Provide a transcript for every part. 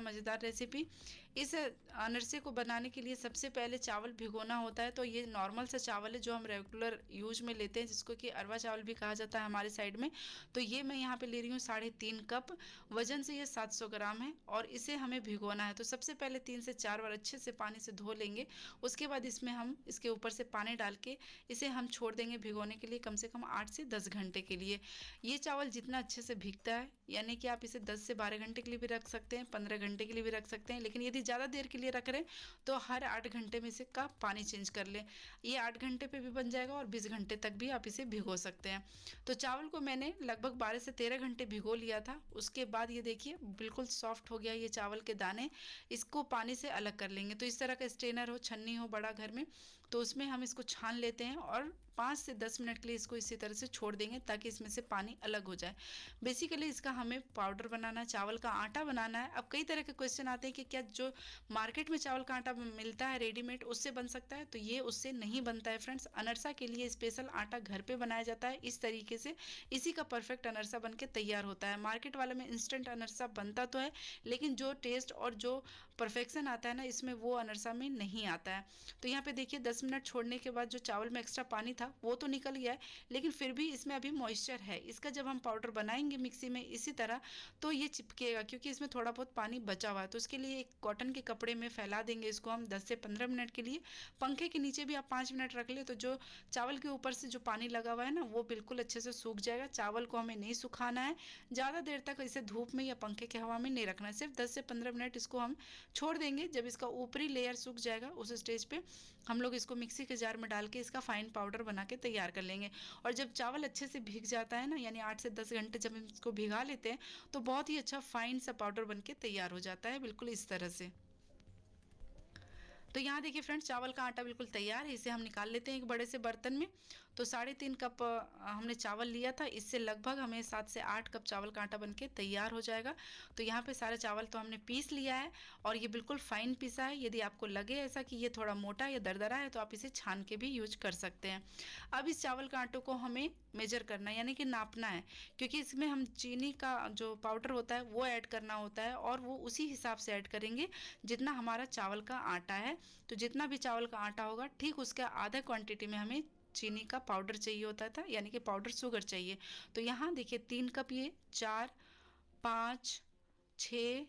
मज़ेदार रेसिपी। इस अनरसे को बनाने के लिए सबसे पहले चावल भिगोना होता है। तो ये नॉर्मल सा चावल है जो हम रेगुलर यूज में लेते हैं, जिसको कि अरवा चावल भी कहा जाता है हमारे साइड में। तो ये मैं यहाँ पे ले रही हूँ 3.5 कप। वजन से ये 700 ग्राम है और इसे हमें भिगोना है। तो सबसे पहले 3 से 4 बार अच्छे से पानी से धो लेंगे। उसके बाद इसमें हम इसके ऊपर से पानी डाल के इसे हम छोड़ देंगे भिगोने के लिए कम से कम 8 से 10 घंटे के लिए। ये चावल जितना अच्छे से भीगता है, यानी कि आप इसे 10 से 12 घंटे के लिए भी रख सकते हैं, 15 घंटे के लिए भी रख सकते हैं। लेकिन यदि ज़्यादा देर के लिए रख रहे हैं तो हर 8 घंटे में से का पानी चेंज कर लें। ये 8 घंटे पे भी बन जाएगा और 20 घंटे तक भी आप इसे भिगो सकते हैं। तो चावल को मैंने लगभग 12 से 13 घंटे भिगो लिया था। उसके बाद ये देखिए बिल्कुल सॉफ्ट हो गया ये चावल के दाने। इसको पानी से अलग कर लेंगे। तो इस तरह का स्ट्रेनर हो, छन्नी हो बड़ा घर में, तो उसमें हम इसको छान लेते हैं और 5 से 10 मिनट के लिए इसको इसी तरह से छोड़ देंगे ताकि इसमें से पानी अलग हो जाए। बेसिकली इसका हमें पाउडर बनाना है, चावल का आटा बनाना है। अब कई तरह के क्वेश्चन आते हैं कि क्या जो मार्केट में चावल का आटा मिलता है रेडीमेड उससे बन सकता है? तो ये उससे नहीं बनता है फ्रेंड्स। अनरसा के लिए स्पेशल आटा घर पे बनाया जाता है इस तरीके से। इसी का परफेक्ट अनरसा बन के तैयार होता है। मार्केट वाले में इंस्टेंट अनरसा बनता तो है, लेकिन जो टेस्ट और जो परफेक्शन आता है ना इसमें, वो अनरसा में नहीं आता है। तो यहाँ पे देखिए 10 मिनट छोड़ने के बाद जो चावल में एक्स्ट्रा पानी था वो तो निकल गया है, लेकिन फिर भी इसमें अभी मॉइस्चर है। इसका जब हम पाउडर बनाएंगे मिक्सी में इसी तरह तो ये चिपकेगा, क्योंकि इसमें थोड़ा बहुत पानी बचा हुआ है। तो इसके लिए एक कॉटन के कपड़े में फैला देंगे इसको हम 10 से 15 मिनट के लिए। पंखे के नीचे भी आप 5 मिनट रख ले तो जो चावल के ऊपर से जो पानी लगा हुआ है ना वो बिल्कुल अच्छे से सूख जाएगा। चावल को हमें नहीं सुखाना है, ज़्यादा देर तक इसे धूप में या पंखे के हवा में नहीं रखना है। सिर्फ 10 से 15 मिनट इसको हम छोड़ देंगे। जब इसका ऊपरी लेयर सूख जाएगा उस स्टेज पे हम लोग इसको मिक्सी के जार में डाल के इसका फाइन पाउडर बना के तैयार कर लेंगे। और जब चावल अच्छे से भीग जाता है ना, यानी 8 से 10 घंटे जब हम इसको भिगा लेते हैं तो बहुत ही अच्छा फाइन सा पाउडर बन के तैयार हो जाता है, बिल्कुल इस तरह से। तो यहाँ देखिए फ्रेंड्स चावल का आटा बिल्कुल तैयार है। इसे हम निकाल लेते हैं एक बड़े से बर्तन में। तो 3.5 कप हमने चावल लिया था, इससे लगभग हमें 7 से 8 कप चावल का आटा बनके तैयार हो जाएगा। तो यहाँ पे सारा चावल तो हमने पीस लिया है और ये बिल्कुल फाइन पीसा है। यदि आपको लगे ऐसा कि ये थोड़ा मोटा या दरदरा है तो आप इसे छान के भी यूज कर सकते हैं। अब इस चावल का आटे को हमें मेजर करना है, यानी कि नापना है, क्योंकि इसमें हम चीनी का जो पाउडर होता है वो ऐड करना होता है और वो उसी हिसाब से ऐड करेंगे जितना हमारा चावल का आटा है। तो जितना भी चावल का आटा होगा ठीक उसका आधा क्वांटिटी में हमें चीनी का पाउडर चाहिए होता था, यानी कि पाउडर शुगर चाहिए। तो यहाँ देखिए 3 कप, ये 4, 5, 6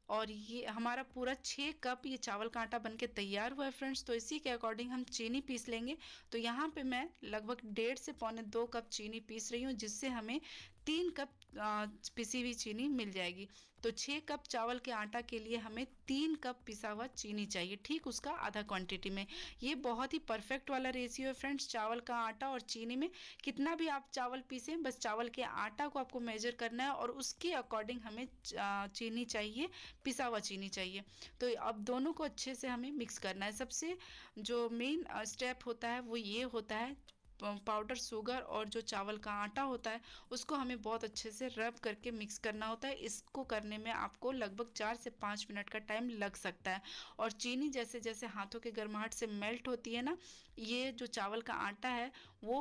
और ये हमारा पूरा 6 कप ये चावल का आटा बनके तैयार हुआ है फ्रेंड्स। तो इसी के अकॉर्डिंग हम चीनी पीस लेंगे। तो यहाँ पे मैं लगभग 1.5 से पौने 2 कप चीनी पीस रही हूँ, जिससे हमें 3 कप पिसी हुई चीनी मिल जाएगी। तो 6 कप चावल के आटा के लिए हमें 3 कप पिसा हुआ चीनी चाहिए, ठीक उसका आधा क्वांटिटी में। ये बहुत ही परफेक्ट वाला रेशियो है फ्रेंड्स। चावल का आटा और चीनी में कितना भी आप चावल पीसें, बस चावल के आटा को आपको मेजर करना है और उसके अकॉर्डिंग हमें चीनी चाहिए, पिसा हुआ चीनी चाहिए। तो अब दोनों को अच्छे से हमें मिक्स करना है। सबसे जो मेन स्टेप होता है वो ये होता है, पाउडर शुगर और जो चावल का आटा होता है उसको हमें बहुत अच्छे से रब करके मिक्स करना होता है। इसको करने में आपको लगभग 4 से 5 मिनट का टाइम लग सकता है। और चीनी जैसे जैसे हाथों के गर्माहट से मेल्ट होती है ना, ये जो चावल का आटा है वो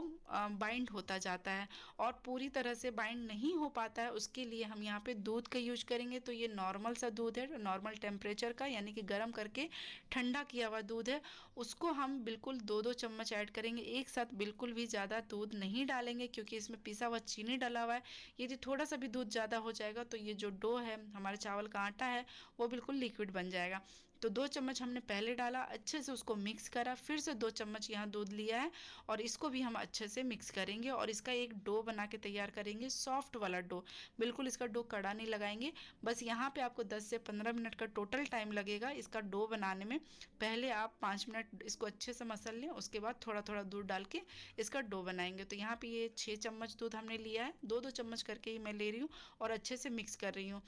बाइंड होता जाता है और पूरी तरह से बाइंड नहीं हो पाता है। उसके लिए हम यहाँ पे दूध का यूज करेंगे। तो ये नॉर्मल सा दूध है, नॉर्मल टेम्परेचर का, यानी कि गर्म करके ठंडा किया हुआ दूध है। उसको हम बिल्कुल 2-2 चम्मच ऐड करेंगे एक साथ। बिल्कुल भी ज़्यादा दूध नहीं डालेंगे क्योंकि इसमें पिसा हुआ चीनी डाला हुआ है। यदि थोड़ा सा भी दूध ज़्यादा हो जाएगा तो ये जो डो है, हमारे चावल का आटा है, वो बिल्कुल लिक्विड बन जाएगा। तो 2 चम्मच हमने पहले डाला, अच्छे से उसको मिक्स करा, फिर से 2 चम्मच यहाँ दूध लिया है और इसको भी हम अच्छे से मिक्स करेंगे और इसका एक डो बना के तैयार करेंगे, सॉफ्ट वाला डो। बिल्कुल इसका डो कड़ा नहीं लगाएंगे। बस यहाँ पे आपको 10 से 15 मिनट का टोटल टाइम लगेगा इसका डो बनाने में। पहले आप 5 मिनट इसको अच्छे से मसल लें, उसके बाद थोड़ा थोड़ा दूध डाल के इसका डो बनाएंगे। तो यहाँ पे ये 6 चम्मच दूध हमने लिया है, 2-2 चम्मच करके ही मैं ले रही हूँ और अच्छे से मिक्स कर रही हूँ।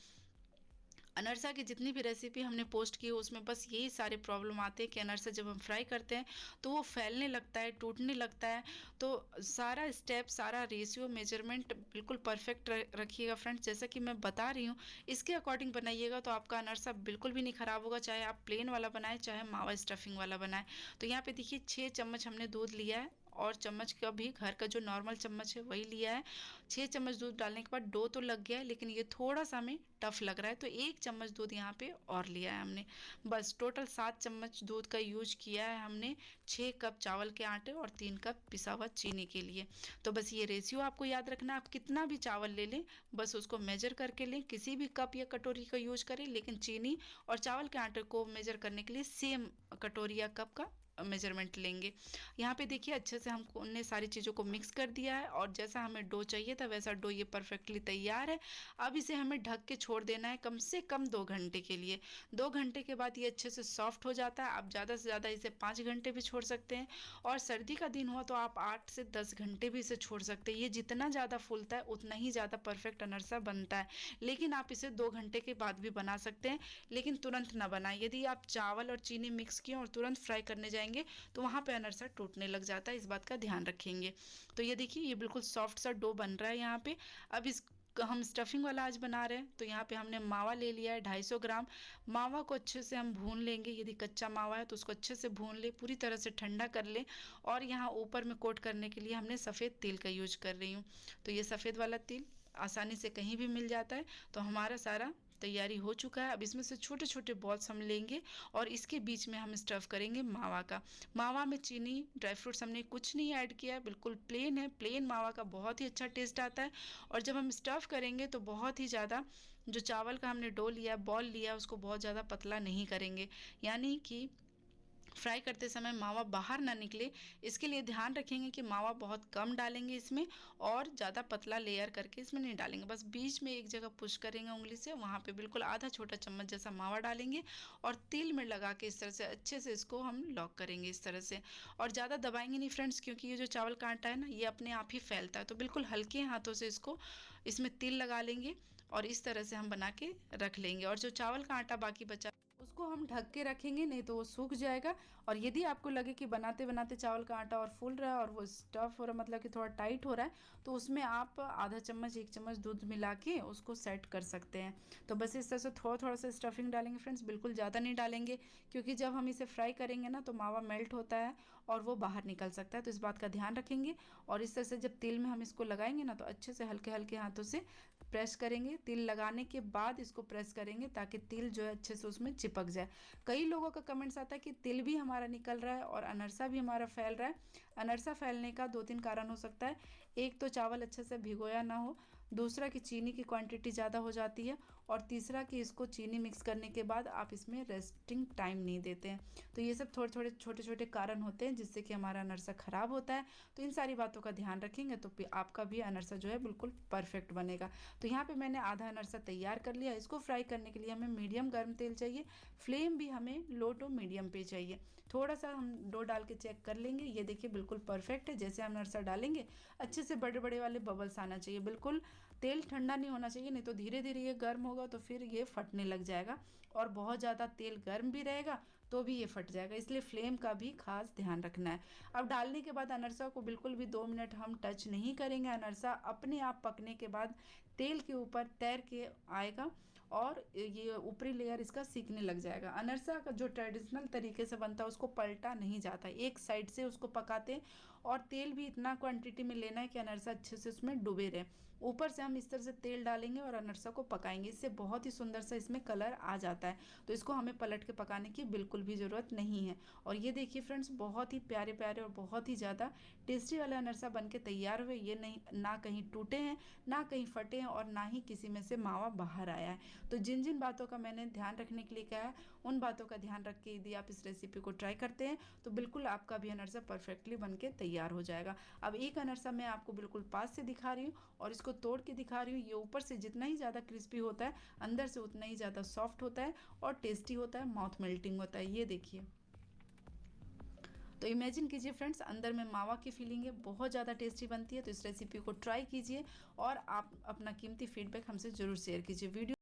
अनरसा की जितनी भी रेसिपी हमने पोस्ट की है उसमें बस यही सारे प्रॉब्लम आते हैं कि अनरसा जब हम फ्राई करते हैं तो वो फैलने लगता है, टूटने लगता है। तो सारा स्टेप, सारा रेशियो, मेजरमेंट बिल्कुल परफेक्ट रखिएगा फ्रेंड्स। जैसा कि मैं बता रही हूँ इसके अकॉर्डिंग बनाइएगा तो आपका अनरसा बिल्कुल भी नहीं ख़राब होगा, चाहे आप प्लेन वाला बनाएं चाहे मावा स्टफिंग वाला बनाएं। तो यहाँ पे देखिए 6 चम्मच हमने दूध लिया है और चम्मच का भी घर का जो नॉर्मल चम्मच है वही लिया है। 6 चम्मच दूध डालने के बाद डो तो लग गया है, लेकिन ये थोड़ा सा हमें टफ लग रहा है, तो 1 चम्मच दूध यहाँ पे और लिया है हमने। बस टोटल 7 चम्मच दूध का यूज किया है हमने 6 कप चावल के आटे और 3 कप पिसा हुआ चीनी के लिए। तो बस ये रेशियो आपको याद रखना है, आप कितना भी चावल ले लें बस उसको मेजर करके लें, किसी भी कप या कटोरी का यूज करें, लेकिन चीनी और चावल के आटे को मेजर करने के लिए सेम कटोरी या कप का मेजरमेंट लेंगे। यहाँ पे देखिए अच्छे से हमने सारी चीज़ों को मिक्स कर दिया है और जैसा हमें डो चाहिए था वैसा डो ये परफेक्टली तैयार है। अब इसे हमें ढक के छोड़ देना है कम से कम 2 घंटे के लिए। 2 घंटे के बाद ये अच्छे से सॉफ्ट हो जाता है। आप ज़्यादा से ज़्यादा इसे 5 घंटे भी छोड़ सकते हैं, और सर्दी का दिन हुआ तो आप 8 से 10 घंटे भी इसे छोड़ सकते हैं। ये जितना ज़्यादा फूलता है उतना ही ज़्यादा परफेक्ट अनरसा बनता है। लेकिन आप इसे 2 घंटे के बाद भी बना सकते हैं, लेकिन तुरंत ना बनाएं। यदि आप चावल और चीनी मिक्स किए और तुरंत फ्राई करने जाएंगे तो वहां पे अनरसा टूटने लग जाता है, इस बात का ध्यान रखेंगे। तो ये देखिए ये बिल्कुल सॉफ्ट सा डो बन रहा है यहाँ पे। अब इस हम स्टफिंग वाला आज बना रहे हैं, तो यहाँ पे हमने मावा ले लिया है 250 ग्राम। मावा को अच्छे से हम भून लेंगे, यदि कच्चा मावा है तो उसको अच्छे से भून ले, पूरी तरह से ठंडा कर ले। और यहाँ ऊपर में कोट करने के लिए हमने सफ़ेद तिल का यूज कर रही हूँ। तो ये सफ़ेद वाला तिल आसानी से कहीं भी मिल जाता है। तो हमारा सारा तैयारी हो चुका है। अब इसमें से छोटे छोटे बॉल्स हम लेंगे और इसके बीच में हम स्टफ करेंगे मावा का। मावा में चीनी ड्राई फ्रूट्स हमने कुछ नहीं ऐड किया है, बिल्कुल प्लेन है। प्लेन मावा का बहुत ही अच्छा टेस्ट आता है। और जब हम स्टफ करेंगे तो बहुत ही ज़्यादा जो चावल का हमने डो लिया बॉल लिया उसको बहुत ज़्यादा पतला नहीं करेंगे, यानी कि फ्राई करते समय मावा बाहर ना निकले, इसके लिए ध्यान रखेंगे कि मावा बहुत कम डालेंगे इसमें और ज़्यादा पतला लेयर करके इसमें नहीं डालेंगे। बस बीच में एक जगह पुश करेंगे उंगली से, वहाँ पे बिल्कुल आधा छोटा चम्मच जैसा मावा डालेंगे और तिल में लगा के इस तरह से अच्छे से इसको हम लॉक करेंगे इस तरह से। और ज़्यादा दबाएंगे नहीं फ्रेंड्स, क्योंकि ये जो चावल का आटा है ना ये अपने आप ही फैलता है। तो बिल्कुल हल्के हाथों से इसको इसमें तिल लगा लेंगे और इस तरह से हम बना के रख लेंगे। और जो चावल का आटा बाकी बचा उसको हम ढक के रखेंगे, नहीं तो वो सूख जाएगा। और यदि आपको लगे कि बनाते बनाते चावल का आटा और फूल रहा है और वो स्टफ हो रहा है, मतलब कि थोड़ा टाइट हो रहा है, तो उसमें आप आधा चम्मच 1 चम्मच दूध मिला के उसको सेट कर सकते हैं। तो बस इस तरह से थोड़ा थोड़ा सा स्टफिंग डालेंगे फ्रेंड्स, बिल्कुल ज़्यादा नहीं डालेंगे, क्योंकि जब हम इसे फ्राई करेंगे ना तो मावा मेल्ट होता है और वो बाहर निकल सकता है। तो इस बात का ध्यान रखेंगे। और इस तरह से जब तेल में हम इसको लगाएंगे ना तो अच्छे से हल्के हल्के हाथों से प्रेस करेंगे। तिल लगाने के बाद इसको प्रेस करेंगे ताकि तिल जो है अच्छे से उसमें चिपक जाए। कई लोगों का कमेंट्स आता है कि तिल भी हमारा निकल रहा है और अनरसा भी हमारा फैल रहा है। अनरसा फैलने का 2-3 कारण हो सकता है। एक तो चावल अच्छे से भिगोया ना हो, दूसरा कि चीनी की क्वांटिटी ज़्यादा हो जाती है, और तीसरा कि इसको चीनी मिक्स करने के बाद आप इसमें रेस्टिंग टाइम नहीं देते हैं। तो ये सब थोड़े थोड़े छोटे छोटे कारण होते हैं जिससे कि हमारा अनरसा ख़राब होता है। तो इन सारी बातों का ध्यान रखेंगे तो आपका भी अनरसा जो है बिल्कुल परफेक्ट बनेगा। तो यहाँ पे मैंने आधा अनरसा तैयार कर लिया। इसको फ्राई करने के लिए हमें मीडियम गर्म तेल चाहिए, फ्लेम भी हमें लो टू मीडियम पे चाहिए। थोड़ा सा हम डो डाल के चेक कर लेंगे। ये देखिए बिल्कुल परफेक्ट है। जैसे हम अनरसा डालेंगे अच्छे से बड़े बड़े वाले बबल्स आना चाहिए। बिल्कुल तेल ठंडा नहीं होना चाहिए, नहीं तो धीरे धीरे ये गर्म होगा तो फिर ये फटने लग जाएगा, और बहुत ज़्यादा तेल गर्म भी रहेगा तो भी ये फट जाएगा। इसलिए फ्लेम का भी खास ध्यान रखना है। अब डालने के बाद अनरसा को बिल्कुल भी 2 मिनट हम टच नहीं करेंगे। अनरसा अपने आप पकने के बाद तेल के ऊपर तैर के आएगा और ये ऊपरी लेयर इसका सीखने लग जाएगा। अनरसा का जो ट्रेडिशनल तरीके से बनता है उसको पलटा नहीं जाता, एक साइड से उसको पकाते हैं, और तेल भी इतना क्वांटिटी में लेना है कि अनरसा अच्छे से उसमें डूबे रहे। ऊपर से हम इस तरह से तेल डालेंगे और अनरसा को पकाएंगे, इससे बहुत ही सुंदर सा इसमें कलर आ जाता है। तो इसको हमें पलट के पकाने की बिल्कुल भी ज़रूरत नहीं है। और ये देखिए फ्रेंड्स बहुत ही प्यारे प्यारे और बहुत ही ज़्यादा टेस्टी वाले अनरसा बन के तैयार हुए। ये नहीं ना कहीं टूटे हैं ना कहीं फटे हैं और ना ही किसी में से मावा बाहर आया है। तो जिन जिन बातों का मैंने ध्यान रखने के लिए कहा है उन बातों का ध्यान रख के यदि आप इस रेसिपी को ट्राई करते हैं तो बिल्कुल आपका भी अनरसा परफेक्टली बन के तैयार हो जाएगा। अब एक अनरसा मैं आपको बिल्कुल पास से दिखा रही हूँ और इसको तोड़ के दिखा रही हूँ। ये ऊपर से जितना ही ज़्यादा क्रिस्पी होता है अंदर से उतना ही ज़्यादा सॉफ्ट होता है और टेस्टी होता है, माउथ मेल्टिंग होता है। ये देखिए, तो इमेजिन कीजिए फ्रेंड्स अंदर में मावा की फीलिंग है, बहुत ज़्यादा टेस्टी बनती है। तो इस रेसिपी को ट्राई कीजिए और आप अपना कीमती फीडबैक हमसे ज़रूर शेयर कीजिए। वीडियो